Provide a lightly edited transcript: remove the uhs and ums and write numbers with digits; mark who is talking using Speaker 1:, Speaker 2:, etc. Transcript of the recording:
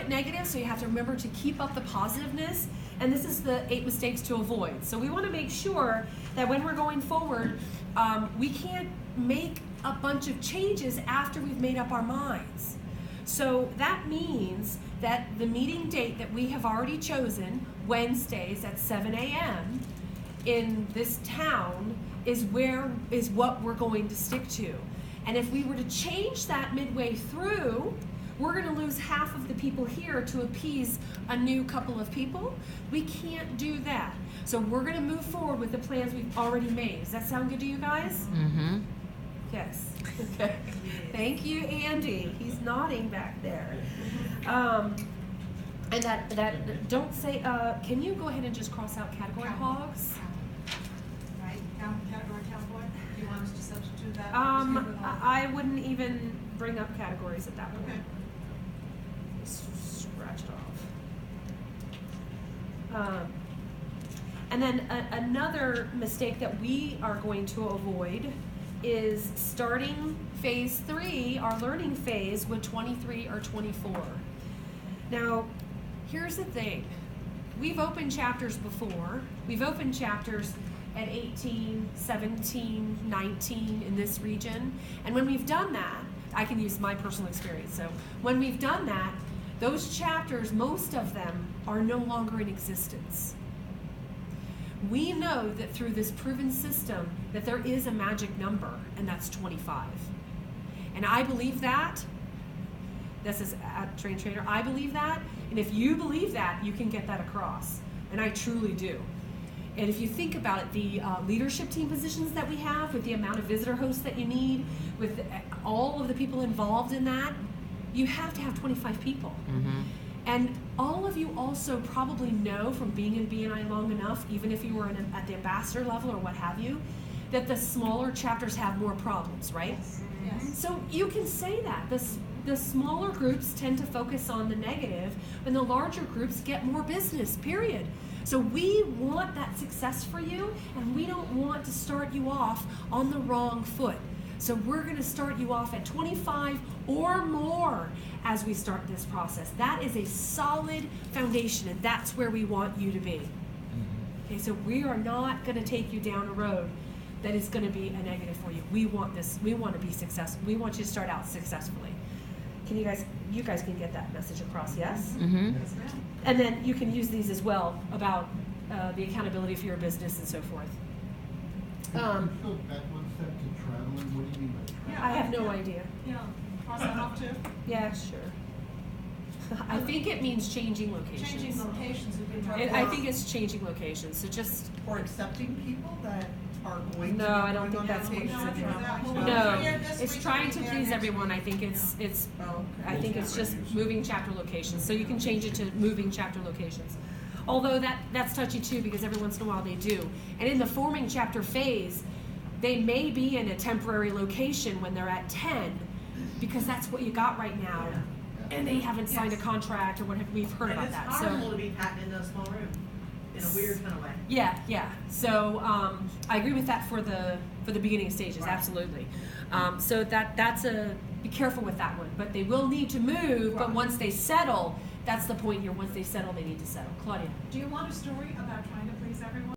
Speaker 1: get negative, so you have to remember to keep up the positiveness. And this is the 8 mistakes to avoid. So we want to make sure that when we're going forward, we can't make a bunch of changes after we've made up our minds. So that means that the meeting date that we have already chosen, Wednesdays at 7 a.m. in this town, is what we're going to stick to. And if we were to change that midway through, we're going to lose half of the people here to appease a new couple of people. We can't do that. So we're going to move forward with the plans we've already made. Does that sound good to you guys?
Speaker 2: Mm-hmm.
Speaker 1: Yes. Okay. Thank you, Andy. He's nodding back there. And that don't say, can you go ahead and just cross out category hogs?
Speaker 3: Right, category cowboy. Do you want us to substitute that?
Speaker 1: I wouldn't even bring up categories at that point.
Speaker 3: Okay.
Speaker 1: Scratch it off. And then another mistake that we are going to avoid is starting phase 3, our learning phase, with 23 or 24. Now, here's the thing. We've opened chapters before. We've opened chapters at 18, 17, 19 in this region. And when we've done that, I can use my personal experience. So when we've done that, those chapters, most of them, are no longer in existence. We know that through this proven system that there is a magic number, and that's 25. And I believe that. This is at Train Trainer. I believe that. And if you believe that, you can get that across. And I truly do. And if you think about it, the leadership team positions that we have, with the amount of visitor hosts that you need, with all of the people involved in that, you have to have 25 people.
Speaker 2: Mm-hmm.
Speaker 1: And all of you also probably know from being in BNI long enough, even if you were at the ambassador level or what have you, that the smaller chapters have more problems, right?
Speaker 3: Yes.
Speaker 1: So you can say that. The smaller groups tend to focus on the negative, and the larger groups get more business, period. So we want that success for you, and we don't want to start you off on the wrong foot. So we're going to start you off at 25 or more as we start this process. That is a solid foundation, and that's where we want you to be. Okay, so we are not going to take you down a road that is going to be a negative for you. We want this. We want to be successful. We want you to start out successfully. Can you guys can get that message across, yes?
Speaker 2: Mm-hmm.
Speaker 3: Yes, ma'am.
Speaker 1: And then you can use these as well about the accountability for your business and so forth.
Speaker 4: Go back one step to traveling. What do you mean by traveling?
Speaker 3: Yeah.
Speaker 1: I have no idea.
Speaker 3: Yeah, cross that off too.
Speaker 1: Yeah, sure. I think it means changing locations.
Speaker 3: Changing locations would be more.
Speaker 1: I think it's changing locations. So just
Speaker 5: Or accepting people that are going to
Speaker 1: no,
Speaker 5: be
Speaker 1: I don't
Speaker 5: going
Speaker 1: think
Speaker 5: on
Speaker 1: that's what
Speaker 5: vacation.
Speaker 3: No, I think
Speaker 1: it's
Speaker 3: that-
Speaker 1: about.
Speaker 3: well,
Speaker 1: No,
Speaker 3: we're here this
Speaker 1: it's
Speaker 3: week,
Speaker 1: trying
Speaker 3: we'll
Speaker 1: to
Speaker 3: be there
Speaker 1: please
Speaker 3: next
Speaker 1: everyone.
Speaker 3: week.
Speaker 1: I think it's
Speaker 5: Oh, okay.
Speaker 1: I think it's just moving chapter locations. So you can change it to moving chapter locations. Although that's touchy too, because every once in a while they do. And in the forming chapter phase, they may be in a temporary location when they're at 10, because that's what you got right now. And they haven't signed a contract or what have we've heard about that.
Speaker 5: And it's
Speaker 1: So
Speaker 5: horrible to be packed into a small room in a weird kind of way.
Speaker 1: yeah. So I agree with that for the beginning stages,
Speaker 5: Right.
Speaker 1: absolutely. So that's be careful with that one. But they will need to move. But
Speaker 3: Right.
Speaker 1: once they settle, that's the point here. Once they settle, they need to settle. Claudia.
Speaker 3: Do you want a story about trying to please everyone?